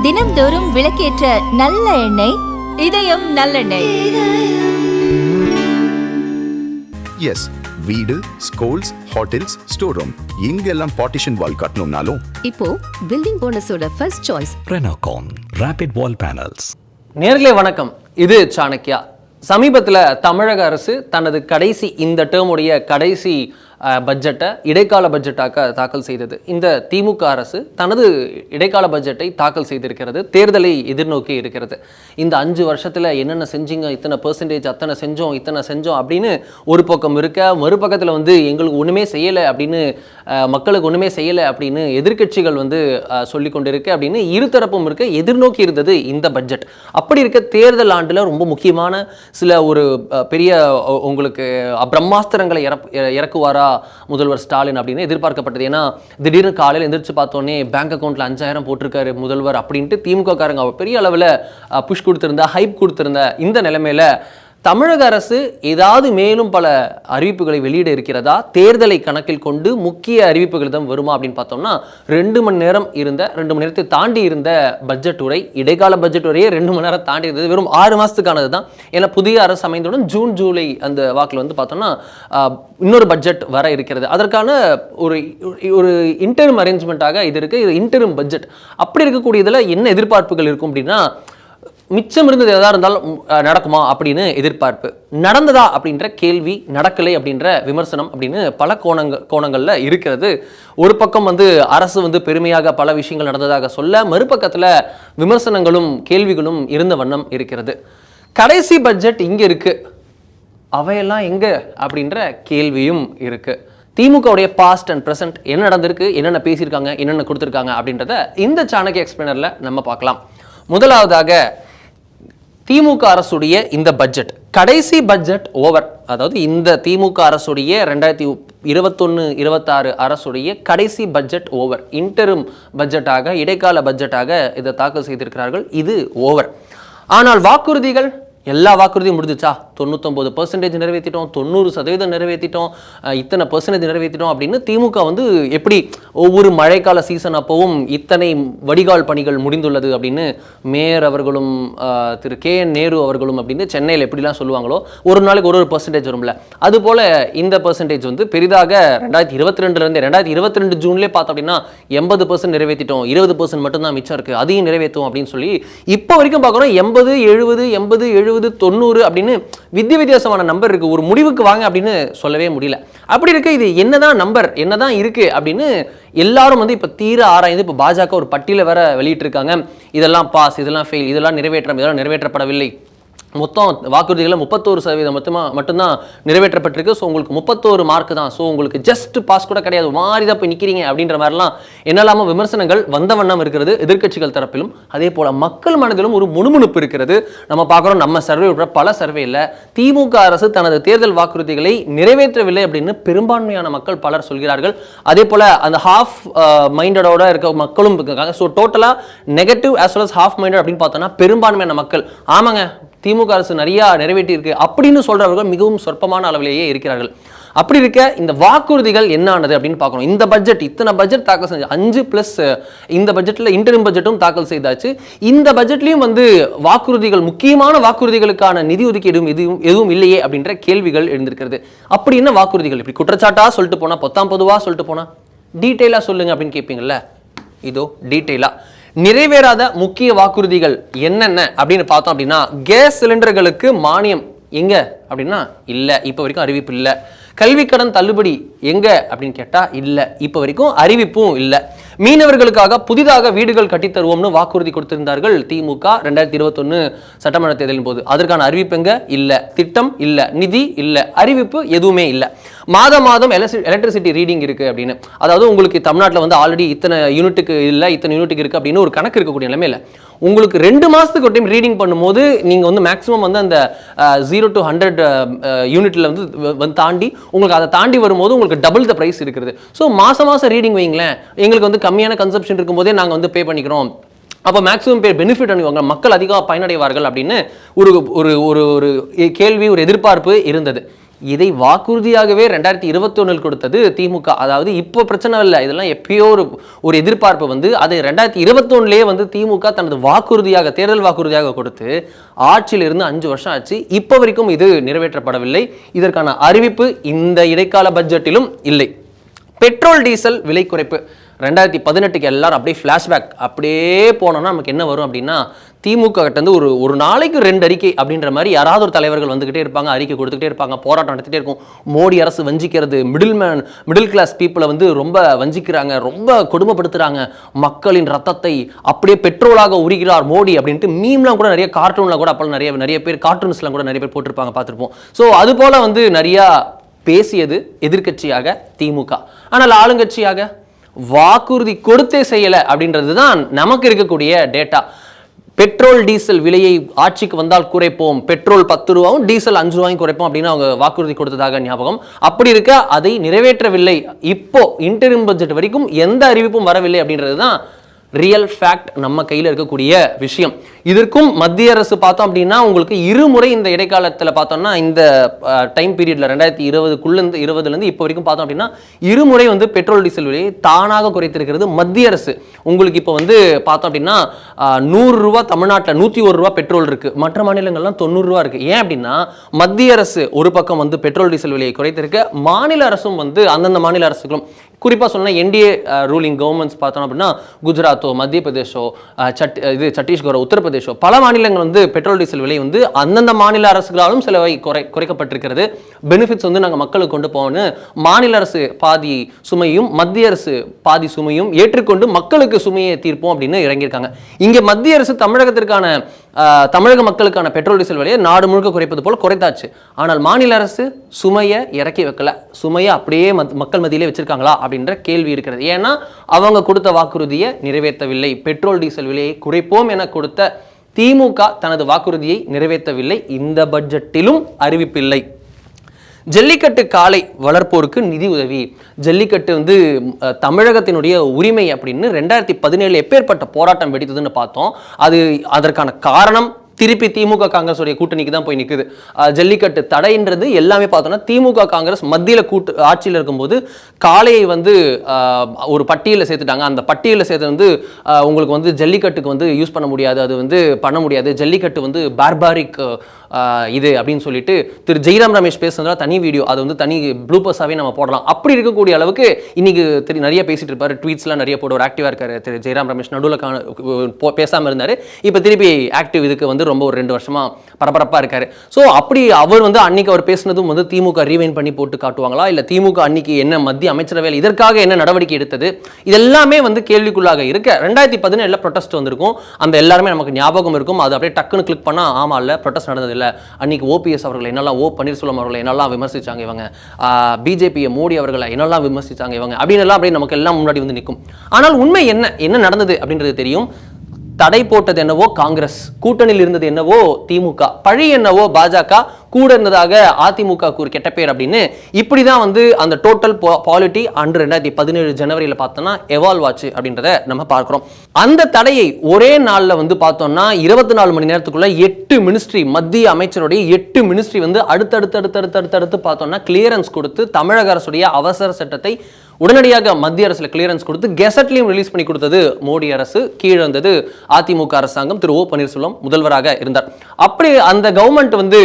தினம்தோறும் விளக்கேற்ற நல்ல எண்ணெய் இதயம் நல்லெண்ணெய். எஸ், வீடு, ஸ்கூல்ஸ், ஹோட்டல்ஸ், ஸ்டோர் ரூம் எங்கெல்லாம் பார்ட்டிஷன் வால் கட்டணும்னாலும் இப்போ பில்டிங் ஓனர்ஸோட first choice Renocon rapid wall panels. நேர்களே வணக்கம், இது சாணக்கியா. சமீபத்தில் தமிழக அரசு தனது கடைசி இந்த டேர்முடைய கடைசி பட்ஜெட்டை இடைக்கால பட்ஜெட்டாக தாக்கல் செய்தது. இந்த திமுக அரசு தனது இடைக்கால பட்ஜெட்டை தாக்கல் செய்திருக்கிறது. தேர்தலை எதிர்நோக்கி இருக்கிறது. இந்த 5 வருஷத்தில் என்னென்ன செஞ்சீங்க, இத்தனை பெர்சன்டேஜ் அத்தனை செஞ்சோம் அப்படின்னு ஒரு பக்கம் இருக்க, மறுபக்கத்தில் எங்களுக்கு ஒன்றுமே செய்யலை அப்படின்னு, மக்களுக்கு ஒன்றுமே செய்யலை அப்படின்னு எதிர்க்கட்சிகள் சொல்லி கொண்டு இருக்கு அப்படின்னு இருதரப்பும் இருக்க எதிர்நோக்கி இருந்தது இந்த பட்ஜெட். அப்படி இருக்க தேர்தல் ஆண்டில் ரொம்ப முக்கியமான சில ஒரு பெரிய உங்களுக்கு பிரம்மாஸ்திரங்களை இறக்குவாரா முதல்வர் ஸ்டாலின் அப்படின்னு எதிர்பார்க்கப்பட்டது. ஏன்னா திடீர்னு காலையில் எந்திரிச்சு பார்த்தோன்னே பேங்க் அக்கௌண்ட்ல 5000 போட்டிருக்காரு முதல்வர் அப்படின்ட்டு திமுக காரங்க பெரிய அளவில் புஷ் கொடுத்திருந்தா, ஹைப் கொடுத்திருந்த இந்த நிலைமையில தமிழக அரசு ஏதாவது மேலும் பல அறிவிப்புகளை வெளியிட இருக்கிறதா, தேர்தலை கணக்கில் கொண்டு முக்கிய அறிவிப்புகள் தான் வருமா அப்படின்னு பார்த்தோம்னா 2 மணி நேரம் இருந்த 2 மணி நேரத்தை தாண்டி இருந்த பட்ஜெட் உரை, இடைக்கால பட்ஜெட் உரையே 2 மணி நேரம் தாண்டி இருந்தது. வெறும் 6 மாதத்துக்கானது தான். ஏன்னா புதிய அரசு அமைந்தவுடன் ஜூன் ஜூலை அந்த வாக்கில் பார்த்தோம்னா இன்னொரு பட்ஜெட் வர இருக்கிறது. அதற்கான ஒரு இன்டர்ம் அரேஞ்ச்மெண்ட்டாக இது இருக்கு. இது இன்டர்ம் பட்ஜெட். அப்படி இருக்கக்கூடியதில் என்ன எதிர்பார்ப்புகள் இருக்கும் அப்படின்னா, மிச்சம் இருந்தது எதாவது இருந்தாலும் நடக்குமா அப்படின்னு எதிர்பார்ப்பு, நடந்ததா அப்படின்ற கேள்வி, நடக்கலை அப்படின்ற விமர்சனம் அப்படின்னு பல கோணங்கள்ல இருக்கிறது. ஒரு பக்கம் அரசு பெருமையாக பல விஷயங்கள் நடந்ததாக சொல்ல, மறுபக்கத்தில் விமர்சனங்களும் கேள்விகளும் இருந்த வண்ணம் இருக்கிறது. கடைசி பட்ஜெட் இங்க இருக்கு, அவையெல்லாம் எங்க அப்படின்ற கேள்வியும் இருக்கு. திமுகவுடைய பாஸ்ட் அண்ட் பிரசன்ட் என்ன நடந்திருக்கு, என்னென்ன பேசியிருக்காங்க, என்னென்ன கொடுத்துருக்காங்க அப்படின்றத இந்த சாணக்கிய எக்ஸ்பிளைனர்ல நம்ம பார்க்கலாம். முதலாவதாக திமுக அரசுடைய இந்த பட்ஜெட், கடைசி பட்ஜெட் ஓவர். அதாவது இந்த திமுக அரசுடைய 2021-26 அரசுடைய கடைசி பட்ஜெட் ஓவர். இன்டரும் பட்ஜெட்டாக, இடைக்கால பட்ஜெட்டாக இதை தாக்கல் செய்திருக்கிறார்கள். இது ஓவர். ஆனால் வாக்குறுதிகள், எல்லா வாக்குறுதியும் முடிஞ்சிச்சா? 99% நிறைவேற்றிட்டோம், 90% நிறைவேற்றிட்டோம், இத்தனை பெர்சன்டேஜ் நிறைவேற்றிட்டோம் அப்படின்னு திமுக எப்படி ஒவ்வொரு மழைக்கால சீசன் அப்பவும் இத்தனை வடிகால் பணிகள் முடிந்துள்ளது அப்படின்னு மேயர் அவர்களும் திரு KN நேரு அவர்களும் அப்படின்னு சென்னையில் எப்படிலாம் சொல்லுவாங்களோ, ஒரு நாளைக்கு ஒரு பெர்சன்டேஜ் வரும்ல, அதுபோல் இந்த பெர்சன்டேஜ் பெரிதாக 2022 2022 ஜூன்லேயே பார்த்தோம் அப்படின்னா 80% நிறைவேற்றிட்டோம், 20% மட்டும்தான் மிச்சம் இருக்குது, அதையும் நிறைவேற்றுவோம் அப்படின்னு சொல்லி இப்போ வரைக்கும் பார்க்குறோம். 80, 70, 80, 70, 90 அப்படின்னு வித்தியாசமான நம்பர் இருக்கு. ஒரு முடிவுக்கு வாங்க அப்படின்னு சொல்லவே முடியல. அப்படி இருக்கு, இது என்னதான் நம்பர், என்னதான் இருக்கு அப்படின்னு எல்லாரும் இப்ப தீர ஆராய்ந்து இப்ப பாஜக ஒரு பட்டியலை வேற வெளியிட்டு இருக்காங்க. இதெல்லாம் பாஸ், இதெல்லாம் ஃபெயில், இதெல்லாம் நிறைவேற்றம், இதெல்லாம் நிறைவேற்றப்படவில்லை. மொத்தம் வாக்குறுதிகளில் 31% மட்டும்தான் நிறைவேற்றப்பட்டிருக்கு. ஸோ உங்களுக்கு 31 மார்க் தான். ஸோ உங்களுக்கு ஜஸ்ட் பாஸ் கூட கிடையாது, மாறி தான் போய் நிற்கிறீங்க அப்படின்ற மாதிரிலாம் என்னெல்லாமோ விமர்சனங்கள் வந்த வண்ணம் இருக்கிறது எதிர்க்கட்சிகள் தரப்பிலும். அதே போல் மக்கள் மனதிலும் ஒரு முணுமுணுப்பு இருக்கிறது. நம்ம பார்க்குறோம், நம்ம சர்வே உட்பட பல சர்வேயில் திமுக அரசு தனது தேர்தல் வாக்குறுதிகளை நிறைவேற்றவில்லை அப்படின்னு பெரும்பான்மையான மக்கள் பலர் சொல்கிறார்கள். அதே போல் அந்த ஹாஃப் மைண்டடோட இருக்க மக்களும் இருக்காங்க. ஸோ டோட்டலாக negative as well as half minded அப்படின்னு பார்த்தோம்னா பெரும்பான்மையான மக்கள் ஆமாங்க திமுக அரசு நிறைய நிறைவேற்றி இருக்கு அப்படின்னு சொல்றவர்கள் மிகவும் சொற்பமான அளவிலேயே இருக்கிறார்கள். அப்படி இருக்க இந்த வாக்குறுதிகள் என்ன ஆனது அப்படின்னு பார்க்கணும். இந்த பட்ஜெட், இத்தனை பட்ஜெட் தாக்கல் செஞ்சு 5 பிளஸ் இந்த பட்ஜெட்ல இன்டரிம் பட்ஜெட்டும் தாக்கல் செய்தாச்சு. இந்த பட்ஜெட்லயும் வாக்குறுதிகள், முக்கியமான வாக்குறுதிகளுக்கான நிதி ஒதுக்கீடு எதுவும் இல்லையே அப்படின்ற கேள்விகள் எழுந்திருக்கிறது. அப்படி என்ன வாக்குறுதிகள்? இப்படி குற்றச்சாட்டா சொல்லிட்டு போனா, பொதுவா சொல்லிட்டு போனா, டீட்டெயிலா சொல்லுங்க அப்படின்னு கேட்பீங்கல்ல. இதோ டீட்டெயிலா நிறைவேறாத முக்கிய வாக்குறுதிகள் என்னென்ன அப்படின்னு பார்த்தோம் அப்படின்னா, கேஸ் சிலிண்டர்களுக்கு மானியம் எங்க அப்படின்னா இல்ல, இப்ப வரைக்கும் அறிவிப்பு இல்ல. கல்விக்கடன் தள்ளுபடி எங்க அப்படின்னு கேட்டா இல்ல, இப்ப வரைக்கும் அறிவிப்பும் இல்ல. மீனவர்களுக்காக புதிதாக வீடுகள் கட்டித்தருவோம்னு வாக்குறுதி கொடுத்திருந்தார்கள் திமுக 2021 சட்டமன்ற தேர்தலின் போது. அதற்கான அறிவிப்பு எங்க இல்ல, திட்டம் இல்ல, நிதி இல்ல, அறிவிப்பு எதுவுமே இல்ல. மாதம் எலக்ட்ரிசிட்டி ரீடிங் இருக்கு அப்படின்னு, அதாவது உங்களுக்கு தமிழ்நாட்டில் ஆல்ரெடி இத்தனை யூனிட்டுக்கு இல்லை, இத்தனை யூனிட்டுக்கு இருக்கு அப்படின்னு ஒரு கணக்கு இருக்கக்கூடிய நிலைமை இல்லை. உங்களுக்கு 2 மாசத்துக்கு ஒரு டைம் ரீடிங் பண்ணும்போது நீங்க மேக்ஸிமம் அந்த 0 to 100 யூனிட்ல தாண்டி உங்களுக்கு அதை தாண்டி வரும்போது உங்களுக்கு டபுள் த பிரைஸ் இருக்குது. ஸோ மாசம் ரீடிங் வைங்களேன், எங்களுக்கு கம்மியான கன்சப்ஷன் இருக்கும்போதே நாங்கள் பே பண்ணிக்கிறோம், அப்போ மேக்ஸிமம் பேர் பெனிஃபிட் அனுப்புவாங்க, மக்கள் அதிகமாக பயனடைவார்கள் அப்படின்னு ஒரு ஒரு ஒரு கேள்வி, ஒரு எதிர்பார்ப்பு இருந்தது. இதை வாக்குறுதியாகவே 2021 கொடுத்தது திமுக. அதாவது இப்போ பிரச்சனை இல்லை, இதெல்லாம் எப்பயோ ஒரு எதிர்பார்ப்பு வந்து அது 2021 வந்து திமுக தனது வாக்குறுதியாக, தேர்தல் வாக்குறுதியாக கொடுத்து ஆட்சியில் இருந்து 5 வருஷம் ஆச்சு. இப்போ வரைக்கும் இது நிறைவேற்றப்படவில்லை. இதற்கான அறிவிப்பு இந்த இடைக்கால பட்ஜெட்டிலும் இல்லை. பெட்ரோல் டீசல் விலை குறைப்பு 2018 எல்லாரும் அப்படியே ஃப்ளாஷ்பேக் அப்படியே போனோம்னா நமக்கு என்ன வரும் அப்படின்னா, திமுக கிட்ட இருந்து ஒரு நாளைக்கு 2 அறிக்கை அப்படின்ற மாதிரி யாராவது ஒரு தலைவர்கள் வந்துகிட்டே இருப்பாங்க, அறிக்கை கொடுத்துக்கிட்டே இருப்பாங்க, போராட்டம் நடத்திட்டே இருக்கும். மோடி அரசு வஞ்சிக்கிறது, மிடில் கிளாஸ் பீப்புளை வந்து ரொம்ப வஞ்சிக்கிறாங்க, ரொம்ப கொடுமைப்படுத்துறாங்க, மக்களின் ரத்தத்தை அப்படியே பெட்ரோலாக உரிகிறார் மோடி அப்படின்ட்டு மீம்லாம் கூட நிறைய கார்ட்டூன்ல கூட அப்போ நிறைய பேர் கார்ட்டூன்ஸ்லாம் கூட நிறைய பேர் போட்டிருப்பாங்க, பார்த்துருப்போம். ஸோ அது போல வந்து நிறையா பேசியது எதிர்க்கட்சியாக திமுக. ஆனால் ஆளுங்கட்சியாக வாக்குறுதி கொடுத்தே செய்யலை அப்படின்றது தான் நமக்கு இருக்கக்கூடிய டேட்டா. பெட்ரோல் டீசல் விலையை ஆட்சிக்கு வந்தால் குறைப்போம், பெட்ரோல் 10 ரூபாயும் டீசல் 5 ரூபாயும் குறைப்போம் அப்படின்னு அவங்க வாக்குறுதி கொடுத்ததாக ஞாபகம். அப்படி இருக்க அதை நிறைவேற்றவில்லை. இப்போ இன்டரிம் பட்ஜெட் வரைக்கும் எந்த அறிவிப்பும் வரவில்லை அப்படின்றது தான் ரியல் ஃபேக்ட், நம்ம கையில் இருக்கக்கூடிய விஷயம். இதற்கும் மத்திய அரசு பார்த்தோம் அப்படின்னா உங்களுக்கு இருமுறை இந்த இடைக்காலத்தில் பார்த்தோம்னா இந்த டைம் பீரியட்ல 2020 இப்போ வரைக்கும் பார்த்தோம் அப்படின்னா இருமுறை வந்து பெட்ரோல் டீசல் விலையை தானாக குறைத்திருக்கிறது மத்திய அரசு. உங்களுக்கு இப்போ வந்து பார்த்தோம் அப்படின்னா 100 ரூபா தமிழ்நாட்டில் 101 ரூபா பெட்ரோல் இருக்கு, மற்ற மாநிலங்கள்லாம் 90 ரூபா இருக்கு. ஏன் அப்படின்னா மத்திய அரசு ஒரு பக்கம் வந்து பெட்ரோல் டீசல் விலையை குறைத்திருக்க, மாநில அரசும் வந்து அந்தந்த மாநில அரசுகளும் குறிப்பாக சொன்னால் என்டிஏ ரூலிங் கவர்மெண்ட்ஸ் பார்த்தோம் அப்படின்னா குஜராத்தோ, மத்திய பிரதேஷோ, சத்தீஸ்கரோ, உத்தரப்பிரதேஷோ பல மாநிலங்கள் வந்து பெட்ரோல் டீசல் விலை வந்து அந்தந்த மாநில அரசுகளாலும் சிலவை குறைக்கப்பட்டிருக்கிறது. பெனிஃபிட்ஸ் வந்து நாங்கள் மக்களுக்கு கொண்டு போகணும், மாநில அரசு பாதி சுமையும் மத்திய அரசு பாதி சுமையும் ஏற்றுக்கொண்டு மக்களுக்கு சுமையை தீர்ப்போம் அப்படின்னு இறங்கியிருக்காங்க. இங்கே மத்திய அரசு தமிழக மக்களுக்கான பெட்ரோல் டீசல் விலையை நாடு முழுக்க குறைப்பது போல் குறைத்தாச்சு. ஆனால் மாநில அரசு சுமையை இறக்கி வைக்கல, சுமையை அப்படியே மக்கள் மத்தியிலே வச்சிருக்காங்களா அப்படின்ற கேள்வி இருக்கிறது. ஏன்னா அவங்க கொடுத்த வாக்குறுதியை நிறைவேற்றவில்லை. பெட்ரோல் டீசல் விலையை குறைப்போம் என கொடுத்த திமுக தனது வாக்குறுதியை நிறைவேற்றவில்லை. இந்த பட்ஜெட்டிலும் அறிவிப்பில்லை. ஜல்லிக்கட்டு காளை வளர்ப்போருக்கு நிதி உதவி. ஜல்லிக்கட்டு வந்து தமிழகத்தினுடைய உரிமை அப்படின்னு 2017 எப்பேற்பட்ட போராட்டம் வெடித்ததுன்னு பார்த்தோம். அதற்கான காரணம் திருப்பி திமுக காங்கிரஸ் உடைய கூட்டணிக்கு தான் போய் நிற்குது. ஜல்லிக்கட்டு தடைன்றது எல்லாமே பார்த்தோம்னா திமுக காங்கிரஸ் மத்தியில் ஆட்சியில் இருக்கும்போது காளையை வந்து ஒரு பட்டியலில் சேர்த்துட்டாங்க. அந்த பட்டியலில் சேர்த்து வந்து உங்களுக்கு வந்து ஜல்லிக்கட்டுக்கு வந்து யூஸ் பண்ண முடியாது, அது வந்து பண்ண முடியாது, ஜல்லிக்கட்டு வந்து பார்பாரிக் இது அப்படின்னு சொல்லிட்டு திரு ஜெயராம் ரமேஷ் பேசுனதுல தனி வீடியோ, அது வந்து தனி ப்ளூபர்ஸாகவே நம்ம போடலாம். அப்படி இருக்கக்கூடிய அளவுக்கு இன்னைக்கு நிறைய பேசிட்டு இருப்பாரு, ட்வீட்ஸ்லாம் நிறைய போட ஒரு ஆக்டிவாக இருக்காரு திரு ஜெயராம் ரமேஷ். நடுவில் பேசாமல் இருந்தார், இப்போ திருப்பி ஆக்டிவ் இதுக்கு வந்து ரொம்ப ஒரு 2 வருஷமா பரபரப்பாக இருக்காரு. ஸோ அப்படி அவர் வந்து அன்னைக்கு அவர் பேசினதும் வந்து திமுக ரீவைன் பண்ணி போட்டு காட்டுவாங்களா, இல்லை திமுக அன்னைக்கு என்ன மத்திய அமைச்சரவையில் இதற்காக என்ன நடவடிக்கை எடுத்தது, இதெல்லாமே வந்து கேள்விக்குள்ளாக இருக்க 2017 ப்ரொடெஸ்ட் வந்திருக்கும். அந்த எல்லாருமே நமக்கு ஞாபகம் இருக்கும். அது அப்படியே டக்குன்னு கிளிக் பண்ணால் ஆமா இல்லை ப்ரொடெஸ்ட் நடந்தது இல்லை, அன்னைக்கு ஓபிஎஸ் அவர்களை என்னெல்லாம், பன்னீர்செல்வம் அவர்களை என்னெல்லாம் விமர்சிச்சாங்க இவங்க, பிஜேபியை மோடி அவர்களை என்னெல்லாம் விமர்சிச்சாங்க இவங்க அப்படின்னு எல்லாம் அப்படியே நமக்கு எல்லாம் முன்னாடி வந்து நிற்கும். ஆனால் உண்மை என்ன நடந்தது அப்படின்றது தெரியும். தடை போட்டது என்னவோ காங்கிரஸ், கூட்டணியில் இருந்தது என்னவோ திமுக, பழி என்னவோ பாஜக, கூட இருந்ததாக அதிமுக ஒரு கெட்ட பேர் அப்படின்னு இப்படிதான் வந்து அந்த டோட்டல் பாலிட்டி அன்று 2017 ஜனவரியில் பார்த்தோம்னா எவால்வ் ஆச்சு அப்படின்றத நம்ம பார்க்கிறோம். அந்த தடையை ஒரே நாளில் வந்து பார்த்தோம்னா 24 மணி நேரத்துக்குள்ள 8 மினிஸ்ட்ரி, மத்திய அமைச்சருடைய 8 மினிஸ்ட்ரி வந்து அடுத்தடுத்து பார்த்தோம்னா கிளியரன்ஸ் கொடுத்து தமிழக அரசுடைய அவசர சட்டத்தை உடனடியாக மத்திய அரசுல கிளியரன்ஸ் கொடுத்து கெசட்லையும் ரிலீஸ் பண்ணி கொடுத்தது மோடி அரசு. கீழே வந்தது அதிமுக அரசாங்கம், திரு பன்னீர்செல்வம் முதல்வராக இருந்தார். அப்படி அந்த கவர்மெண்ட் வந்து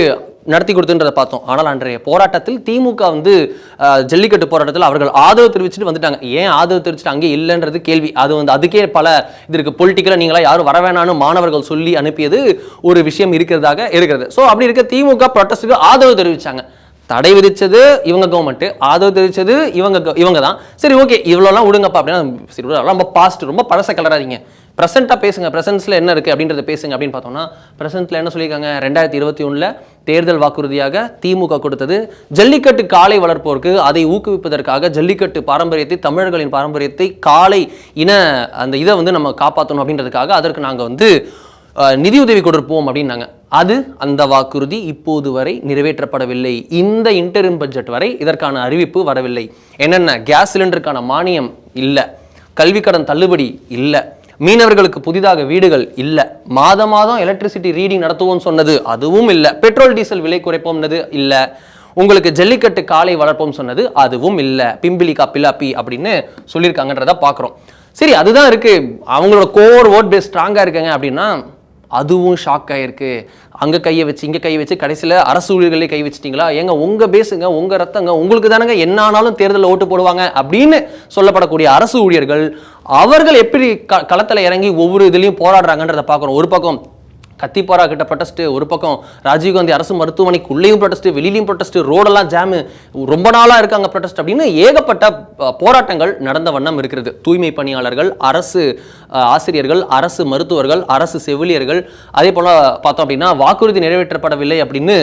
நடத்தி கொடுத்துன்றதை பார்த்தோம். ஆனால் அன்றைய போராட்டத்தில் திமுக வந்து ஜல்லிக்கட்டு போராட்டத்தில் அவர்கள் ஆதரவு தெரிவிச்சுட்டு வந்துட்டாங்க. ஏன் ஆதரவு தெரிவிச்சுட்டு அங்கே இல்லைன்றது கேள்வி. அது வந்து அதுக்கே பல இது இருக்கு. பொலிட்டிக்கலாக நீங்களா யாரும் வர வேணான்னு மாணவர்கள் சொல்லி அனுப்பியது ஒரு விஷயம் இருக்கிறது. ஸோ அப்படி இருக்க திமுக ப்ரொட்டஸ்டுக்கு ஆதரவு தெரிவிச்சாங்க. தடை விதிச்சது இவங்க கவர்மெண்ட், ஆதரவு தெரிவிச்சது இவங்க தான். சரி ஓகே இவ்வளோலாம் விடுங்கப்பா அப்படின்னா ரொம்ப பாஸ்ட், ரொம்ப பழச கலராதீங்க, ப்ரெசென்ட்டாக பேசுங்க, ப்ரெசென்ஸில் என்ன இருக்குது அப்படின்றத பேசுங்க அப்படின்னு பார்த்தோம்னா ப்ரெசென்ட்டில் என்ன சொல்லியிருக்காங்க, 2021 தேர்தல் வாக்குறுதியாக திமுக கொடுத்தது ஜல்லிக்கட்டு காளை வளர்ப்போருக்கு அதை ஊக்குவிப்பதற்காக ஜல்லிக்கட்டு பாரம்பரியத்தை, தமிழர்களின் பாரம்பரியத்தை, காளை அந்த இதை வந்து நம்ம காப்பாற்றணும் அப்படின்றதுக்காக அதற்கு நாங்கள் வந்து நிதியுதவி கொடுப்போம் அப்படின்னாங்க. அந்த வாக்குறுதி இப்போது வரை நிறைவேற்றப்படவில்லை. இந்த இன்டரிம் பட்ஜெட் வரை இதற்கான அறிவிப்பு வரவில்லை. என்னென்ன, கேஸ் சிலிண்டருக்கான மானியம் இல்லை, கல்வி கடன் தள்ளுபடி இல்லை, மீனவர்களுக்கு புதிதாக வீடுகள் இல்லை, மாதம் எலக்ட்ரிசிட்டி ரீடிங் நடத்துவோம் சொன்னது அதுவும் இல்லை, பெட்ரோல் டீசல் விலை குறைப்போம்னது இல்லை, உங்களுக்கு ஜல்லிக்கட்டு காளை வளர்ப்போம் சொன்னது அதுவும் இல்லை, பிம்பிலிகா பிலாப்பி அப்படின்னு சொல்லியிருக்காங்கன்றத பார்க்குறோம். சரி, அதுதான் இருக்கு, அவங்களோட கோர் ஓட் பேஸ் ஸ்ட்ராங்காக இருக்காங்க அப்படின்னா அதுவும் ஷாக் ஆகிருக்கு. அங்கே கையை வச்சு இங்கே கையை வச்சு கடைசியில் அரசு ஊழியர்களே கை வச்சிட்டிங்களா, ஏங்க உங்கள் பேசுங்க, உங்கள் ரத்தங்க, உங்களுக்கு தானங்க என்ன ஆனாலும் தேர்தலில் ஓட்டு போடுவாங்க அப்படின்னு சொல்லப்படக்கூடிய அரசு ஊழியர்கள் அவர்கள் எப்படி களத்தில் இறங்கி ஒவ்வொரு இதுலேயும் போராடுறாங்கன்றதை பார்க்குறோம். ஒரு பக்கம் கத்திப்பாரா கிட்ட ப்ரொடெஸ்ட், ஒரு பக்கம் ராஜீவ்காந்தி அரசு மருத்துவமனைக்குள்ளேயும் ப்ரொடெஸ்ட், வெளியிலையும் ப்ரொடெஸ்ட், ரோடெல்லாம் ஜாமு, ரொம்ப நாளாக இருக்காங்க ப்ரொடெஸ்ட் அப்படின்னு ஏகப்பட்ட போராட்டங்கள் நடந்த வண்ணம் இருக்கிறது. தூய்மை பணியாளர்கள், அரசு ஆசிரியர்கள், அரசு மருத்துவர்கள், அரசு செவிலியர்கள், அதே போல் பார்த்தோம் அப்படின்னா வாக்குறுதி நிறைவேற்றப்படவில்லை அப்படின்னு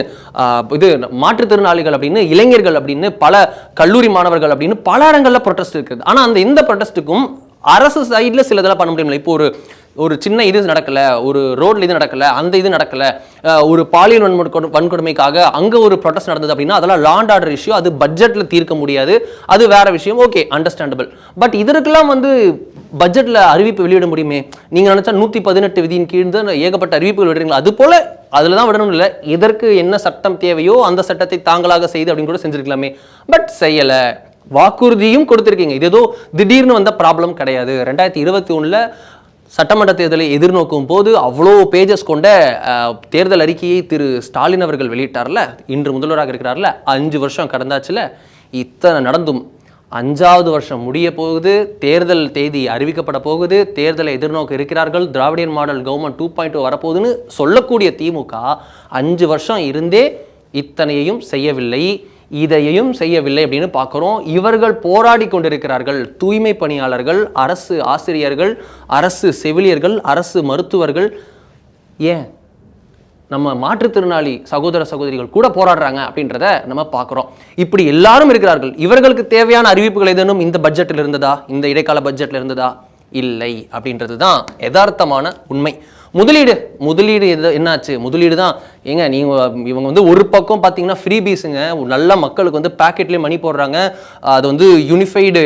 இது மாற்றுத்திறனாளிகள் அப்படின்னு இளைஞர்கள் அப்படின்னு பல கல்லூரி மாணவர்கள் அப்படின்னு பல இடங்களில் ப்ரொடெஸ்ட் இருக்குது. ஆனால் இந்த ப்ரொடெஸ்ட்டுக்கும் அரசு சைடில் சில இதெல்லாம் பண்ண முடியல. இப்போ ஒரு சின்ன இது நடக்கல, ஒரு ரோட்ல இது நடக்கல, அந்த இது நடக்கல, ஒரு பாலியல் வன்கொடுமைக்காக அங்க ஒரு ப்ரொடெஸ்ட் நடந்தது அப்படின்னா அதெல்லாம் லா அண்ட் ஆர்டர் இஷ்யூ, அது பட்ஜெட்ல தீர்க்க முடியாது, அது வேற விஷயம், ஓகே அண்டர்ஸ்டாண்டபிள். பட் இதற்கெல்லாம் பட்ஜெட்ல அறிவிப்பு வெளியிட முடியுமே. நீங்க நினைச்சா 118 விதியின் கீழ் தான் ஏகப்பட்ட அறிவிப்புகள் விடுறீங்களா, அது போல அதுல தான் விடணும் இல்லை, இதற்கு என்ன சட்டம் தேவையோ அந்த சட்டத்தை தாங்களாக செய்து அப்படின்னு கூட செஞ்சிருக்கலாமே. பட் செய்யல. வாக்குறுதியும் கொடுத்திருக்கீங்க, இது ஏதோ திடீர்னு வந்த ப்ராப்ளம் கிடையாது. 2021 சட்டமன்ற தேர்தலை எதிர்நோக்கும் போது அவ்வளோ பேஜஸ் கொண்ட தேர்தல் அறிக்கையை திரு ஸ்டாலின் அவர்கள் வெளியிட்டார்ல, இன்று முதல்வராக இருக்கிறார்ல, 5 வருஷம் கடந்தாச்சுல, இத்தனை நடந்தும் 5வது வருஷம் முடிய போகுது, தேர்தல் தேதி அறிவிக்கப்பட போகுது, தேர்தலை எதிர்நோக்க இருக்கிறார்கள், திராவிடியன் மாடல் கவர்மெண்ட் 2.0 வரப்போகுதுன்னு சொல்லக்கூடிய திமுக 5 வருஷம் இருந்தே இத்தனையையும் செய்யவில்லை, இதையும் செய்யவில்லை அப்படின்னு பார்க்குறோம். இவர்கள் போராடி கொண்டிருக்கிறார்கள். தூய்மை பணியாளர்கள், அரசு ஆசிரியர்கள், அரசு செவிலியர்கள், அரசு மருத்துவர்கள், ஏன் நம்ம மாற்றுத்திறனாளி சகோதர சகோதரிகள் கூட போராடுறாங்க அப்படின்றத நம்ம பார்க்குறோம். இப்படி எல்லாரும் இருக்கிறார்கள். இவர்களுக்கு தேவையான அறிவிப்புகள் ஏதேனும் இந்த பட்ஜெட்டில் இருந்ததா, இந்த இடைக்கால பட்ஜெட்டில் இருந்ததா? இல்லை அப்படின்றது தான் யதார்த்தமான உண்மை. முதலீடு என்னாச்சு? முதலீடு தான் ஏங்க, இவங்க ஒரு பக்கம் பார்த்தீங்கன்னா ஃப்ரீ பீஸுங்க, நல்ல மக்களுக்கு பேக்கெட்லேயே மணி போடுறாங்க, அது யூனிஃபைடு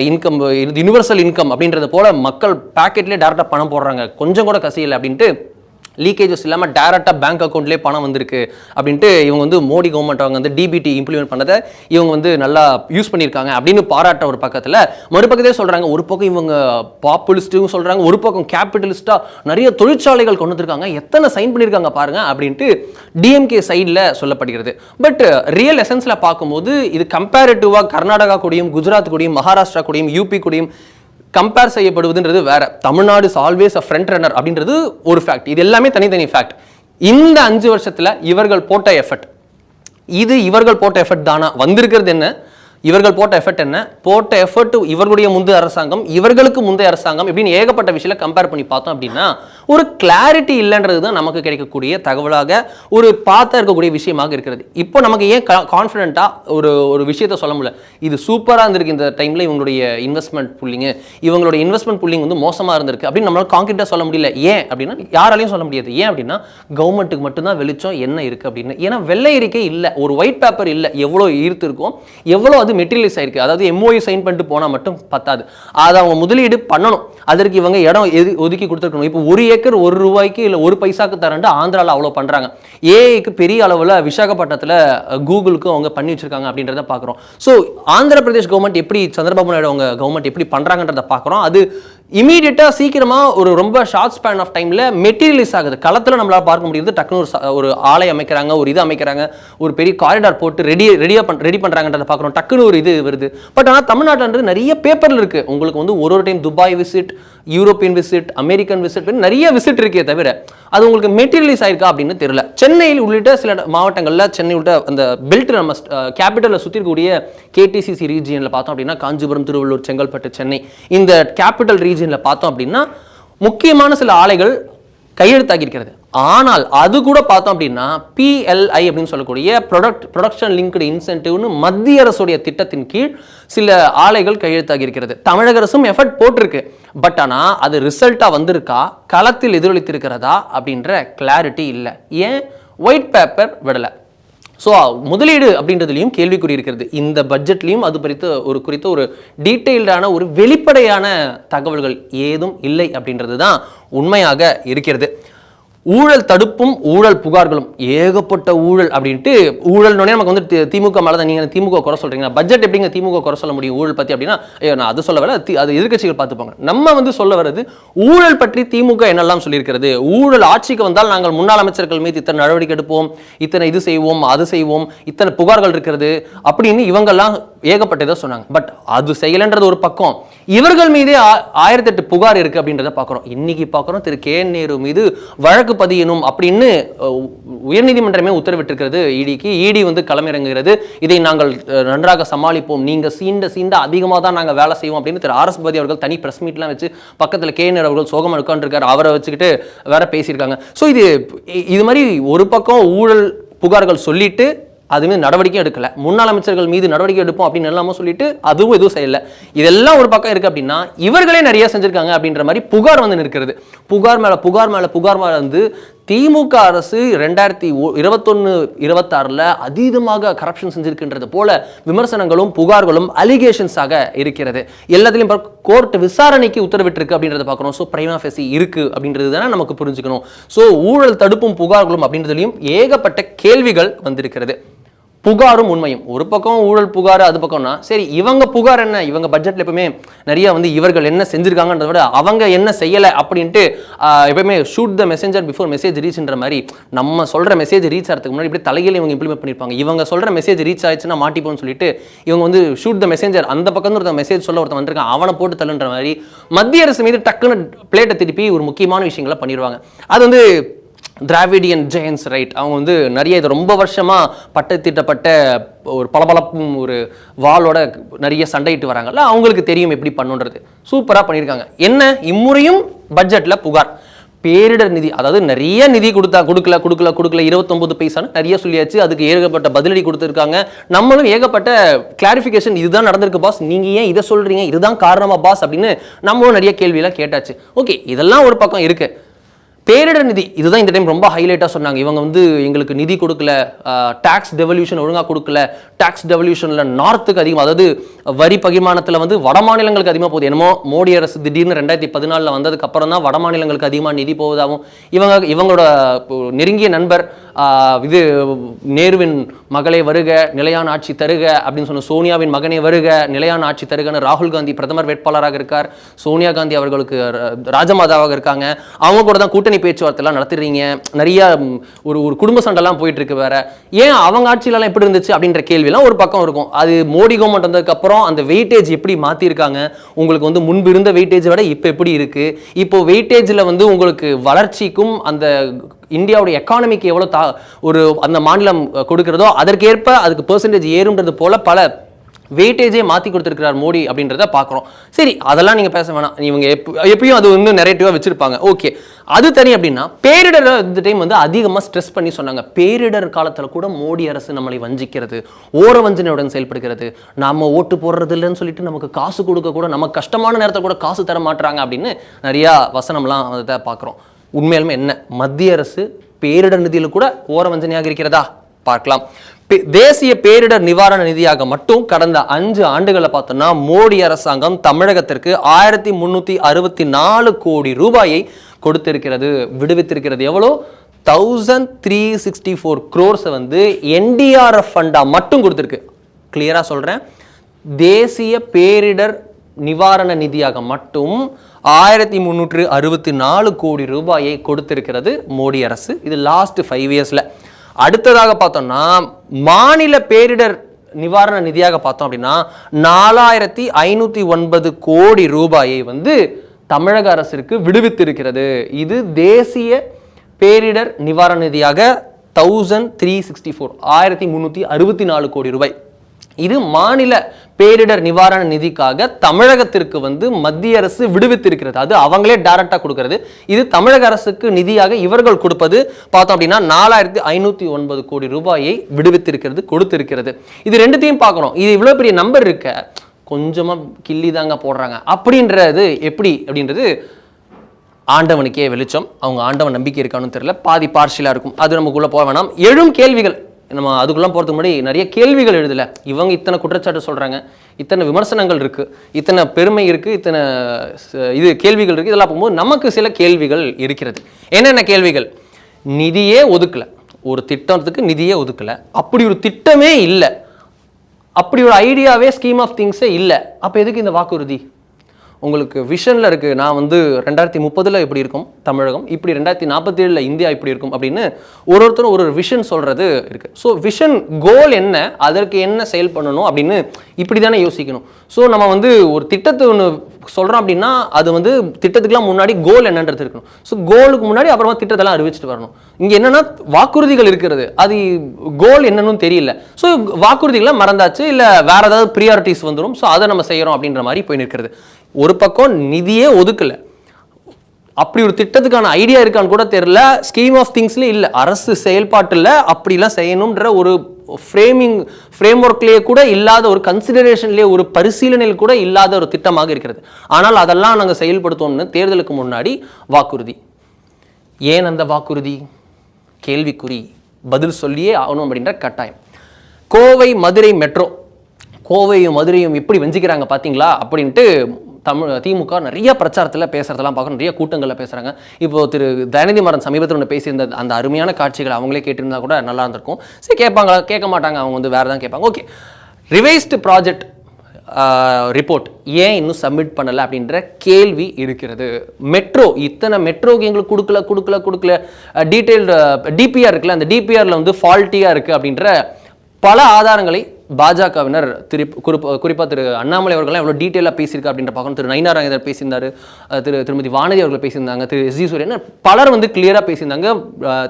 இன்கம், யூனிவர்சல் இன்கம் அப்படின்றது போல மக்கள் பேக்கெட்லேயே டேரெக்டாக பணம் போடுறாங்க, கொஞ்சம் கூட கசியலை அப்படின்ட்டு லீக்கேஜஸ் இல்லாமல் டேரெக்டாக பேங்க் அக்கௌண்ட்லேயே பணம் வந்திருக்கு அப்படின்ட்டு இவங்க மோடி கவர்மெண்ட் அவங்க டிபிடி இம்ப்ளிமெண்ட் பண்ணதை இவங்க நல்லா யூஸ் பண்ணியிருக்காங்க அப்படின்னு பாராட்ட ஒரு பக்கத்தில், மறுபக்கத்தே சொல்கிறாங்க ஒரு பக்கம் இவங்க பாப்புலிஸ்ட்டும் சொல்கிறாங்க, ஒரு பக்கம் கேபிட்டலிஸ்ட்டாக நிறைய தொழிற்சாலைகள் கொண்டு வந்திருக்காங்க, எத்தனை சைன் பண்ணியிருக்காங்க பாருங்க அப்படின்ட்டு டிஎம்கே சைடில் சொல்லப்படுகிறது. பட் ரியல் எசன்ஸில் பார்க்கும்போது இது கம்பேரிட்டிவாக கர்நாடகா கூடயும், குஜராத் கூடயும், மகாராஷ்டிரா கூடயும், யூபி கூடயும் கம்பேர் செய்யப்படுவதுன்றது வேற. Tamil Nadu is always a front runner அப்படின்றது ஒரு ஃபேக்ட். இது எல்லாமே தனித்தனி ஃபேக்ட். இந்த 5 வருஷத்துல இவர்கள் போட்ட எஃபர்ட், இது இவர்கள் போட்ட எஃபர்ட் தானா? வந்திருக்கிறது என்ன? இவர்கள் போட்ட எஃபர்ட் என்ன? போட்ட எஃபர்ட் இவர்களுடைய முந்தைய அரசாங்கம், இவர்களுக்கு முந்தைய அரசாங்கம் இப்படின்னு ஏகப்பட்ட விஷயத்தில் கம்பேர் பண்ணி பார்த்தோம் அப்படின்னா ஒரு கிளாரிட்டி இல்லைன்றது தான் நமக்கு கிடைக்கக்கூடிய தகவலாக ஒரு பார்த்தா இருக்கக்கூடிய விஷயமாக இருக்கிறது. இப்போ நமக்கு ஏன் கான்ஃபிடென்ட்டாக ஒரு விஷயத்த சொல்ல முடியல, இது சூப்பராக இருந்திருக்கு இந்த டைமில் இவங்களுடைய இன்வெஸ்ட்மெண்ட் புல்லிங்கு, இவங்களுடைய இன்வெஸ்ட்மெண்ட் புல்லிங் மோசமாக இருந்திருக்கு அப்படின்னு நம்மளால கான்கிரீட்டாக சொல்ல முடியல. ஏன் அப்படின்னா யாராலையும் சொல்ல முடியாது. ஏன் அப்படின்னா கவர்மெண்ட்டுக்கு மட்டும்தான் வெளிச்சம் என்ன இருக்குது அப்படின்னு. ஏன்னா வெள்ளை அறிக்கை இல்லை, ஒரு ஒயிட் பேப்பர் இல்லை, எவ்வளோ ஈர்த்து இருக்கும், எவ்வளோ மெட்டீரியல்ஸ் ஆயிருக்கு. அதாவது எம்ஓயு சைன் பண்ணிட்டு போனா மட்டும் பத்தாது, அதை அவங்க முதலீடு பண்ணணும், அதற்கு இவங்க இடம் ஒதுக்கி கொடுத்துருக்கணும். இப்போ 1 ஏக்கர் 1 ரூபாய்க்கு இல்லை 1 பைசாக்கு தரண்டு ஆந்திராவில் அவ்வளோ பண்றாங்க. ஏஐக்கு பெரிய அளவில் விசாகப்பட்டினத்தில் கூகுளுக்கு அவங்க பண்ணி வச்சிருக்காங்க அப்படின்றத பார்க்குறோம். ஸோ ஆந்திர பிரதேஷ் கவர்மெண்ட் எப்படி சந்திரபாபு நாயுடு அவங்க கவர்மெண்ட் எப்படி பண்றாங்கன்றத பார்க்குறோம். அது இமீடியட்டாக சீக்கிரமாக ஒரு ரொம்ப ஷார்ட் ஸ்பேன் ஆஃப் டைமில் மெட்டீரியலைஸ் ஆகுது. களத்தில் நம்மளால் பார்க்க முடியுது. டக்குனு ஒரு ஆலை அமைக்கிறாங்க, ஒரு இது அமைக்கிறாங்க, ஒரு பெரிய காரிடார் போட்டு ரெடி பண்ணுறாங்கன்றதை பார்க்குறோம். டக்குனு ஒரு இது வருது. பட் ஆனால் தமிழ்நாட்டில் நிறைய பேப்பரில் இருக்குது. உங்களுக்கு ஒரு time Dubai visit, European visit, American visit, நிறைய விசிட் இருக்கே தவிர அது உங்களுக்கு மெட்டீரியலைஸ் ஆயிருக்கா அப்படின்னு தெரியல. சென்னையில் உள்ளிட்ட சில மாவட்டங்களில், சென்னை உள்ளிட்ட அந்த பெல்ட் நம்ம கேபிட்டலில் சுற்றி இருக்கக்கூடிய கேடிசிசி ரீஜியனில் பார்த்தோம் அப்படின்னா காஞ்சிபுரம், திருவள்ளூர், செங்கல்பட்டு, சென்னை, இந்த கேபிட்டல் ரீஜியனில் பார்த்தோம் அப்படின்னா முக்கியமான சில ஆலைகள் கையெழுத்தாகியிருக்கிறது. ஆனால் அது கூட பார்த்தோம் அப்படின்னா PLI அப்படின்னு சொல்லக்கூடிய ப்ரொடக்ஷன் லிங்க்டு இன்சென்டிவ்னு மத்திய அரசுடைய திட்டத்தின் கீழ் சில ஆலைகள் கையெழுத்தாகி இருக்கிறது. தமிழக அரசும் எஃபர்ட் போட்டிருக்கு. பட் ஆனால் அது ரிசல்ட்டாக வந்திருக்கா, களத்தில் எதிரொலித்திருக்கிறதா அப்படின்ற கிளாரிட்டி இல்லை. ஏன் ஒயிட் பேப்பர் விடலை? ஸோ முதலீடு அப்படின்றதுலையும் கேள்விக்குறி இருக்கிறது. இந்த பட்ஜெட்லையும் அது குறித்த ஒரு டீட்டெயில்டான ஒரு வெளிப்படையான தகவல்கள் ஏதும் இல்லை அப்படின்றது தான் உண்மையாக இருக்கிறது. ஊழல் தடுப்பும் ஊழல் புகார்களும் ஏகப்பட்ட ஊழல் அப்படின்ட்டு ஊழல்னோடனே நமக்கு வந்து திமுக மேலே தான் நீங்கள் திமுக குறை சொல்கிறீங்க. பட்ஜெட் எப்படிங்க திமுக குறை சொல்ல முடியும் ஊழல் பற்றி அப்படின்னா, ஐயோ நான் அது சொல்ல வர அது எதிர்க்கட்சிகள் பார்த்துப்பாங்க. நம்ம வந்து சொல்ல வர்றது ஊழல் பற்றி திமுக என்னெல்லாம் சொல்லியிருக்கிறது. ஊழல் ஆட்சிக்கு வந்தால் நாங்கள் முன்னாள் அமைச்சர்கள் மீது இத்தனை நடவடிக்கை எடுப்போம், இத்தனை இது செய்வோம், அது செய்வோம், இத்தனை புகார்கள் இருக்கிறது அப்படின்னு இவங்கெல்லாம் ஏகப்பட்டதை சொன்னாங்க. பட் அது செய்யலைன்றது ஒரு பக்கம், இவர்கள் மீதே 1008 புகார் இருக்கு அப்படின்றத பார்க்குறோம். இன்னைக்கு பார்க்குறோம் திரு கே நேரு மீது வழக்கு பதியணும் அப்படின்னு உயர்நீதிமன்றமே உத்தரவிட்டிருக்கிறது இடிக்கு. இடி வந்து களமிறங்குகிறது. இதை நாங்கள் நன்றாக சமாளிப்போம், நீங்க சீண்ட அதிகமாக தான் நாங்கள் வேலை செய்வோம் அப்படின்னு திரு ஆர் எஸ் பாரதி அவர்கள் தனி பிரஸ் மீட்லாம் வச்சு பக்கத்தில் கே நேரு அவர்கள் சோகமாக உட்காந்துருக்காரு, அவரை வச்சுக்கிட்டு வேற பேசியிருக்காங்க. ஸோ இது மாதிரி ஒரு பக்கம் ஊழல் புகார்கள் சொல்லிட்டு அதுமே நடவடிக்கை எடுக்கல, முன்னாள் அமைச்சர்கள் மீது நடவடிக்கை எடுப்போம் அப்படின்னு எல்லாமே சொல்லிட்டு அதுவும் எதுவும் செய்யல. இதெல்லாம் ஒரு பக்கம் இருக்கு அப்படின்னா இவர்களே நிறைய செஞ்சிருக்காங்க அப்படின்ற மாதிரி புகார் வந்து நிற்கிறது. புகார் மேல வந்து திமுக அரசு 2021-26 அதீதமாக கரப்ஷன் செஞ்சிருக்கின்றது போல விமர்சனங்களும் புகார்களும் அலிகேஷன்ஸாக இருக்கிறது. எல்லாத்திலையும் கோர்ட் விசாரணைக்கு உத்தரவிட்டிருக்கு அப்படின்றத பார்க்குறோம். ஸோ பிரைமா ஃபேசி இருக்கு அப்படின்றது தானே நமக்கு புரிஞ்சுக்கணும். ஸோ ஊழல் தடுப்பும் புகார்களும் அப்படின்றதுலையும் ஏகப்பட்ட கேள்விகள் வந்திருக்கிறது. புகாரும் உண்மையும் ஒரு பக்கம் ஊழல் புகார், அது பக்கம்னா சரி இவங்க புகார் என்ன, இவங்க பட்ஜெட்ல எப்பவுமே நிறைய வந்து இவர்கள் என்ன செஞ்சிருக்காங்கன்றத விட அவங்க என்ன செய்யலை அப்படின்ட்டு எப்பவுமே shoot the messenger before message ரீச்ன்ற மாதிரி நம்ம சொல்ற மெசேஜ் ரீச் ஆகிறதுக்கு முன்னாடி இப்படி தலையில இவங்க இம்ப்ளிமெண்ட் பண்ணிருப்பாங்க. இவங்க சொல்ற மெசேஜ் ரீச் ஆயிடுச்சுன்னா மாட்டிப்போம்னு சொல்லிட்டு இவங்க வந்து ஷூட் த மெசேஞ்சர், அந்த பக்கம் ஒருத்தன் மெசேஜ் சொல்ல ஒருத்தன் வந்திருக்கான் அவனை போட்டு தள்ளுன்ற மாதிரி மத்திய அரசு மீது டக்குன்னு பிளேட்டை திருப்பி ஒரு முக்கியமான விஷயங்களை பண்ணிடுவாங்க. அது வந்து திராவிடியன் ஜெயன்ஸ் ரைட், அவங்க வந்து நிறைய இது ரொம்ப வருஷமாக பட்டத்திட்டப்பட்ட ஒரு பளபளப்பும் ஒரு வாளோட நிறைய சண்டையிட்டு வராங்கல்ல, அவங்களுக்கு தெரியும் எப்படி பண்ணுன்றது. சூப்பராக பண்ணியிருக்காங்க. என்ன இம்முறையும் பட்ஜெட்டில் புகார் பேரிடர் நிதி, அதாவது நிறைய நிதி கொடுக்கல 29 பைசான்னு நிறைய சொல்லியாச்சு. அதுக்கு ஏகப்பட்ட பதிலடி கொடுத்துருக்காங்க. நம்மளும் ஏகப்பட்ட கிளாரிஃபிகேஷன், இதுதான் நடந்திருக்கு பாஸ், நீங்க ஏன் இதை சொல்றீங்க, இதுதான் காரணமா பாஸ் அப்படின்னு நம்மளும் நிறைய கேள்வியெல்லாம் கேட்டாச்சு. ஓகே, இதெல்லாம் ஒரு பக்கம் இருக்கு. பேரிடர் நிதி இதுதான் இந்த டைம் ரொம்ப ஹைலைட்டாக சொன்னாங்க. இவங்க வந்து எங்களுக்கு நிதி கொடுக்கல, டாக்ஸ் டெவல்யூஷன் ஒழுங்காக கொடுக்கல, டாக்ஸ் டெவல்யூஷனில் நார்த்துக்கு அதிகமாக, அதாவது வரி பகிர்மானத்தில் வந்து வட மாநிலங்களுக்கு அதிகமாக போகுது. என்னமோ மோடி அரசு திடீர்னு 2014 வந்ததுக்கு அப்புறம் தான் வட மாநிலங்களுக்கு அதிகமாக நிதி போவதாகவும், இவங்களோட நெருங்கிய நண்பர் இது நேருவின் மகளே வருக நிலையான ஆட்சி தருக அப்படின்னு சொன்ன சோனியாவின் மகனே வருக நிலையான ஆட்சி தருகன்னு ராகுல் காந்தி பிரதமர் வேட்பாளராக இருக்கார், சோனியா காந்தி அவர்களுக்கு ராஜமாதாவாக இருக்காங்க. அவங்க கூட தான் கூட்டணி பேச்சுவார்த்தைலாம் நடத்துறீங்க, நிறைய ஒரு குடும்ப சண்டைலாம் போயிட்டு இருக்கு. வேற ஏன் அவங்க ஆட்சியிலலாம் எப்படி இருந்துச்சு அப்படின்ற கேள்வியெல்லாம் ஒரு பக்கம் இருக்கும். அது மோடி கவர்மெண்ட் வந்ததுக்கு அப்புறம் அந்த வெயிட்டேஜ் எப்படி மாத்திருக்காங்க, உங்களுக்கு வந்து முன்பு இருந்த வெயிட்டேஜ் விட இப்போ எப்படி இருக்கு, இப்போ வெயிட்டேஜில் வந்து உங்களுக்கு வளர்ச்சிக்கும் அந்த இந்தியாவுடைய எக்கானமிக்கு எவ்வளோ ஒரு அந்த மாநிலம் கொடுக்கிறதோ அதற்கேற்ப அதுக்கு பெர்சன்டேஜ் ஏறும்ன்றது போல பல வெயிட்டேஜே மாற்றி கொடுத்துருக்கிறார் மோடி அப்படின்றத பார்க்குறோம். சரி, அதெல்லாம் நீங்கள் பேச வேணாம், இவங்க எப்பயும் அது வந்து நெரேட்டிவாக வச்சுருப்பாங்க. ஓகே, அது தனி. அப்படின்னா பேரிடரை இந்த டைம் வந்து அதிகமாக ஸ்ட்ரெஸ் பண்ணி சொன்னாங்க. பேரிடர் காலத்தில் கூட மோடி அரசு நம்மளை வஞ்சிக்கிறது, ஓர வஞ்சனையுடன் செயல்படுகிறது, நம்ம ஓட்டு போடுறது இல்லைன்னு சொல்லிட்டு நமக்கு காசு கொடுக்க கூட, நமக்கு கஷ்டமான நேரத்தில் கூட காசு தர மாட்டுறாங்க அப்படின்னு நிறையா வசனம்லாம் அதை பார்க்குறோம். உண்மையாலுமே என்ன மத்திய அரசு பேரிடர் நிதியில் கூட ஓர வஞ்சனையாக இருக்கிறதா பார்க்கலாம். தேசிய பேரிடர் நிவாரண நிதியாக மட்டும் கடந்த 5 ஆண்டுகளை பார்த்தோம்னா மோடி அரசாங்கம் தமிழகத்திற்கு 1364 கோடி ரூபாயை கொடுத்திருக்கிறது, விடுவித்திருக்கிறது. எவ்வளோ? 1364 crores வந்து என்டிஆர்எஃப் ஃபண்டா மட்டும் கொடுத்திருக்கு. கிளியரா சொல்றேன், தேசிய பேரிடர் நிவாரண நிதியாக மட்டும் 1364 கோடி ரூபாயை கொடுத்திருக்கிறது மோடி அரசு. இது லாஸ்ட் 5 இயர்ஸ்ல. அடுத்ததாக பார்த்தோம்னா மாநில பேரிடர் நிவாரண நிதியாக பார்த்தோம் அப்படின்னா 4509 கோடி ரூபாயை வந்து தமிழக அரசிற்கு விடுவித்திருக்கிறது. இது தேசிய பேரிடர் நிவாரண நிதியாக 1364 கோடி ரூபாய். இது மாநில பேரிடர் நிவாரண நிதிக்காக தமிழகத்திற்கு வந்து மத்திய அரசு விடுவித்திருக்கிறது. அது அவங்களே டைரக்டா கொடுக்கிறது. இது தமிழக அரசுக்கு நிதியாக இவர்கள் கொடுப்பது பார்த்தோம் அப்படின்னா 4509 கோடி ரூபாயை விடுவித்திருக்கிறது, கொடுத்திருக்கிறது. இது ரெண்டுத்தையும் பார்க்கணும். இது இவ்வளவு பெரிய நம்பர் இருக்க கொஞ்சமா கிள்ளி தாங்க போடுறாங்க அப்படின்றது எப்படி அப்படின்றது ஆண்டவனுக்கே வெளிச்சம். அவங்க ஆண்டவன் நம்பிக்கை இருக்கான்னு தெரியல, பாதி பார்ஷியலா இருக்கும். அது நமக்குள்ள போக வேணாம். எழும் கேள்விகள், நம்ம அதுக்குள்ள போகிறதுக்கு முன்னாடி நிறைய கேள்விகள் எழுதலை. இவங்க இத்தனை குற்றச்சாட்டு சொல்கிறாங்க, இத்தனை விமர்சனங்கள் இருக்குது, இத்தனை பெருமை இருக்குது, இத்தனை கேள்விகள் இருக்குது. இதெல்லாம் போகும்போது நமக்கு சில கேள்விகள் இருக்கிறது. என்னென்ன கேள்விகள்? நிதியே ஒதுக்கலை, ஒரு திட்டத்துக்கு நிதியே ஒதுக்கலை, அப்படி ஒரு திட்டமே இல்லை, அப்படி ஒரு ஐடியாவே ஸ்கீம் ஆஃப் திங்ஸே இல்லை, அப்போ எதுக்கு இந்த வாக்குறுதி? உங்களுக்கு விஷனில் இருக்குது, நான் வந்து 2030 இப்படி இருக்கும் தமிழகம், இப்படி 2047 இந்தியா இப்படி இருக்கும் அப்படின்னு ஒருத்தரும் ஒரு விஷன் சொல்கிறது இருக்குது. ஸோ விஷன் கோல் என்ன, அதற்கு என்ன செயல் பண்ணணும் அப்படின்னு இப்படி தானே யோசிக்கணும். ஸோ நம்ம வந்து ஒரு திட்டத்தை ஒன்று சொல்கிறோம் அப்படின்னா அது வந்து திட்டத்துக்குலாம் முன்னாடி கோல் என்னன்றது இருக்கணும். ஸோ கோலுக்கு முன்னாடி அப்புறமா திட்டத்தெல்லாம் அறிவிச்சிட்டு வரணும். இங்கே என்னென்னா வாக்குறுதிகள் இருக்கிறது, அது கோல் என்னன்னு தெரியல. ஸோ வாக்குறுதிகளை மறந்தாச்சு, இல்லை வேறு ஏதாவது ப்ரியாரிட்டிஸ் வந்துடும், ஸோ அதை நம்ம செய்கிறோம் அப்படின்ற மாதிரி போய் நிற்கிறது. ஒரு பக்கம் நிதியே ஒதுக்கலை, அப்படி ஒரு திட்டத்துக்கான ஐடியா இருக்கான்னு கூட தெரியல, ஸ்கீம் ஆஃப் திங்ஸ்லேயே இல்லை, அரசு செயல்பாட்டில் அப்படிலாம் செய்யணுன்ற ஒரு ஃப்ரேம் ஒர்க்லேயே கூட இல்லாத, ஒரு கன்சிடரேஷன்லேயே ஒரு பரிசீலனையில் கூட இல்லாத ஒரு திட்டமாக இருக்கிறது. ஆனால் அதெல்லாம் நாங்கள் செயல்படுத்தோம்னு தேர்தலுக்கு முன்னாடி வாக்குறுதி. ஏன் அந்த வாக்குறுதி? கேள்விக்குறி, பதில் சொல்லியே ஆகணும் அப்படின்ற கட்டாயம். கோவை மதுரை மெட்ரோ, கோவையும் மதுரையும் எப்படி வெஞ்சிக்கிறாங்க பார்த்தீங்களா அப்படின்ட்டு திமுக நிறைய பிரச்சாரத்தில் பேசுறதெல்லாம் பார்க்கணும், நிறைய கூட்டங்களில் பேசுகிறாங்க. இப்போ திரு தயநிதி மாறன் சமீபத்தில் ஒன்று பேசியிருந்த அந்த அருமையான காட்சிகளை அவங்களே கேட்டிருந்தா கூட நல்லா இருந்திருக்கும். சரி, கேட்பாங்களா? கேட்க மாட்டாங்க, அவங்க வந்து வேறு தான் கேட்பாங்க. ஓகே, ரிவைஸ்டு ப்ராஜெக்ட் ரிப்போர்ட் ஏன் இன்னும் சப்மிட் பண்ணலை அப்படின்ற கேள்வி இருக்கிறது. மெட்ரோ, இத்தனை மெட்ரோக்கு எங்களுக்கு கொடுக்கல டீட்டெயில்டு டிபிஆர் இருக்குல்ல, அந்த டிபிஆரில் வந்து ஃபால்ட்டியாக இருக்குது அப்படின்ற பல ஆதாரங்களை பாஜகவினர் குறிப்பாக திரு அண்ணாமலை அவர்கள்லாம் எவ்வளோ டீட்டெயிலாக பேசியிருக்கா அப்படின்ற பார்க்கணும். திரு நயினார் நாகேந்திரன் பேசியிருந்தார், திருமதி வானதி அவர்கள் பேசியிருந்தாங்க, திரு எஸ் ஜி சூரியன், பலர் வந்து கிளியராக பேசியிருந்தாங்க.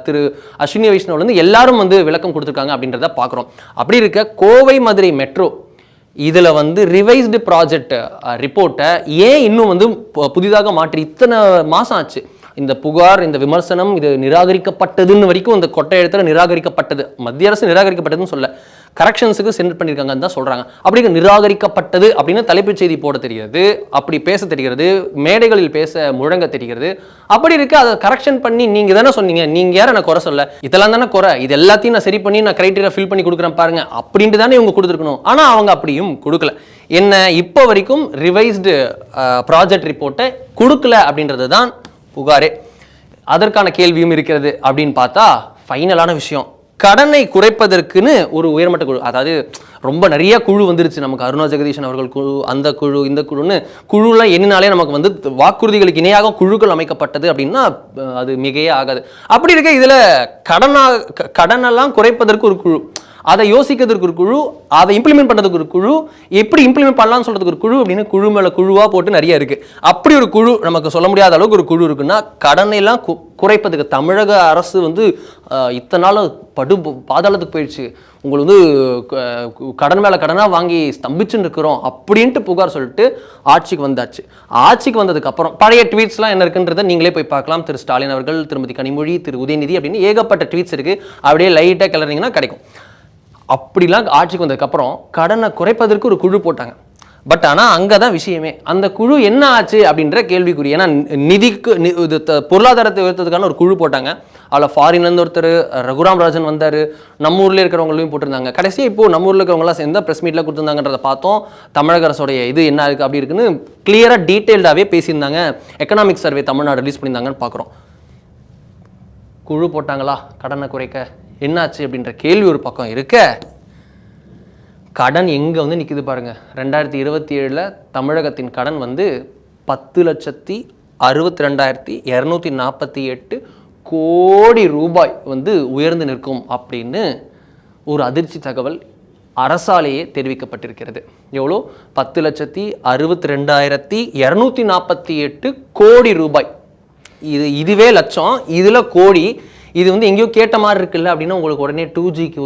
திரு அஸ்வினி வைஷ்ணவ் வந்து எல்லாரும் வந்து விளக்கம் கொடுத்துருக்காங்க அப்படின்றத பார்க்குறோம். அப்படி இருக்க கோவை மதுரை மெட்ரோ இதில் வந்து ரிவைஸ்டு ப்ராஜெக்ட் ரிப்போர்ட்டை ஏன் இன்னும் வந்து புதிதாக மாற்றி இத்தனை மாதம் ஆச்சு? இந்த புகார், இந்த விமர்சனம், இது நிராகரிக்கப்பட்டதுன்னு வரைக்கும் இந்த கொட்டை எழுத்துல நிராகரிக்கப்பட்டது, மத்திய அரசு நிராகரிக்கப்பட்டதுன்னு சொல்ல, கரெக்ஷன்ஸுக்கு சென்ட் பண்ணியிருக்காங்கன்னு தான் சொல்கிறாங்க. அப்படி நிராகரிக்கப்பட்டது அப்படின்னு தலைப்புச் செய்தி போட தெரிகிறது, அப்படி பேச தெரிகிறது, மேடைகளில் பேச முழங்க தெரிகிறது. அப்படி இருக்கு, அதை கரெக்ஷன் பண்ணி நீங்கள் தானே சொன்னீங்க, நீங்கள் யாரை நான் குறை சொல்ல, இதெல்லாம் தானே குறை, இது எல்லாத்தையும் நான் சரி பண்ணி நான் கிரைட்டீரியா ஃபில் பண்ணி கொடுக்குறேன் பாருங்க அப்படின்ட்டு தானே இவங்க கொடுத்துருக்கணும். ஆனால் அவங்க அப்படியும் கொடுக்கல. என்ன, இப்போ வரைக்கும் ரிவைஸ்டு ப்ராஜெக்ட் ரிப்போர்ட்டை கொடுக்கல அப்படின்றது தான் புகாரே. அதற்கான கேள்வியும் இருக்கிறது அப்படின்னு பார்த்தா ஃபைனலான விஷயம், கடனை குறைப்பதற்குன்னு ஒரு உயர்மட்ட குழு, அதாவது ரொம்ப நிறைய குழு வந்துருச்சு நமக்கு, அருணா ஜெகதீஷன் அவர்கள் குழு, அந்த குழு, இந்த குழுன்னு குழுலாம் எண்ணினாலே நமக்கு வந்து வாக்குறுதிகளுக்கு இணையாக குழுக்கள் அமைக்கப்பட்டது அப்படின்னா அது மிகையே ஆகாது. அப்படி இருக்க இதில் கடனெல்லாம் குறைப்பதற்கு ஒரு குழு, அதை யோசிக்கிறதுக்கு ஒரு குழு, அதை இம்ப்ளிமெண்ட் பண்ணுறதுக்கு ஒரு குழு, எப்படி இம்ப்ளிமெண்ட் பண்ணலாம்னு சொல்கிறதுக்கு ஒரு குழு அப்படின்னு குழு மேலே குழுவாக போட்டு நிறைய இருக்குது. அப்படி ஒரு குழு நமக்கு சொல்ல முடியாத அளவுக்கு ஒரு குழு இருக்குன்னா, கடனைலாம் குறைப்பதுக்கு தமிழக அரசு வந்து இத்தனை நாள் பாதாளத்துக்கு போயிடுச்சு, உங்களுக்கு வந்து கடன் மேலே கடனாக வாங்கி ஸ்தம்பிச்சுன்னு இருக்கிறோம் அப்படின்ட்டு புகார் சொல்லிட்டு ஆட்சிக்கு வந்தாச்சு. ஆட்சிக்கு வந்ததுக்கப்புறம் பழைய ட்வீட்ஸ்லாம் என்ன இருக்குன்றதை நீங்களே போய் பார்க்கலாம். திரு ஸ்டாலின் அவர்கள், திருமதி கனிமொழி, திரு உதயநிதி அப்படின்னு ஏகப்பட்ட ட்வீட்ஸ் இருக்குது, அப்படியே லைட்டாக கிளறிங்கன்னா கிடைக்கும். அப்படிலாம் ஆட்சிக்கு வந்ததுக்கப்புறம் கடனை குறைப்பதற்கு ஒரு குழு போட்டாங்க. பட் ஆனால் அங்கே தான் விஷயமே, அந்த குழு என்ன ஆச்சு அப்படின்ற கேள்விக்குறி. ஏன்னா நிதிக்கு பொருளாதாரத்தை உயர்த்ததுக்கான ஒரு குழு போட்டாங்க, அதில் ஃபாரின்லேருந்து ஒருத்தர் ரகுராம் ராஜன் வந்தார், நம்ம ஊரில் இருக்கிறவங்களையும் போட்டிருந்தாங்க. கடைசியாக இப்போது நம்ம ஊரில் இருக்கிறவங்களாம் சேர்ந்து ப்ரெஸ் மீட்டில் கொடுத்துருந்தாங்கன்றதை பார்த்தோம். தமிழக அரசுடைய இது என்ன இருக்குது அப்படி இருக்குன்னு கிளியராக டீட்டெயில்டாகவே பேசியிருந்தாங்க. எக்கனாமிக் சர்வே தமிழ்நாடு ரிலீஸ் பண்ணியிருந்தாங்கன்னு பார்க்குறோம். குழு போட்டாங்களா கடனை குறைக்க, என்னாச்சு அப்படின்ற கேள்வி ஒரு பக்கம் இருக்க, கடன் எங்கே வந்து நிற்குது பாருங்க. 2027 தமிழகத்தின் கடன் வந்து 10,62,248 கோடி ரூபாய் வந்து உயர்ந்து நிற்கும் அப்படின்னு ஒரு அதிர்ச்சி தகவல் அரசாலேயே தெரிவிக்கப்பட்டிருக்கிறது. எவ்வளோ? 10,62,248 கோடி ரூபாய். இதுவே லட்சம், இதில் கோடி. இது வந்து எங்கேயோ கேட்ட மாதிரி இருக்குல்ல அப்படின்னா உங்களுக்கு உடனே 2Gக்கு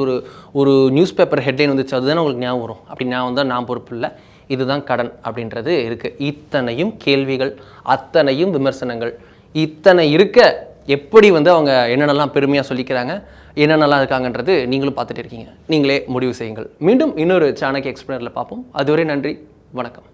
ஒரு நியூஸ் பேப்பர் ஹெட்லைன் வந்துச்சு, அதுதானே உங்களுக்கு ஞாபகம் வரும். அப்படி ஞாபகம் வந்தால் நான் பொறுப்பு இல்லை, இதுதான் கடன் அப்படின்றது இருக்குது. இத்தனையும் கேள்விகள், அத்தனையும் விமர்சனங்கள், இத்தனை இருக்க எப்படி வந்து அவங்க என்னென்னலாம் பெருமையாக சொல்லிக்கிறாங்க, என்னென்னலாம் இருக்காங்கன்றது நீங்களும் பார்த்துட்டு இருக்கீங்க. நீங்களே முடிவு செய்யுங்கள். மீண்டும் இன்னொரு சாணக்ய எக்ஸ்பிளைனரில் பார்ப்போம். அதுவரை நன்றி, வணக்கம்.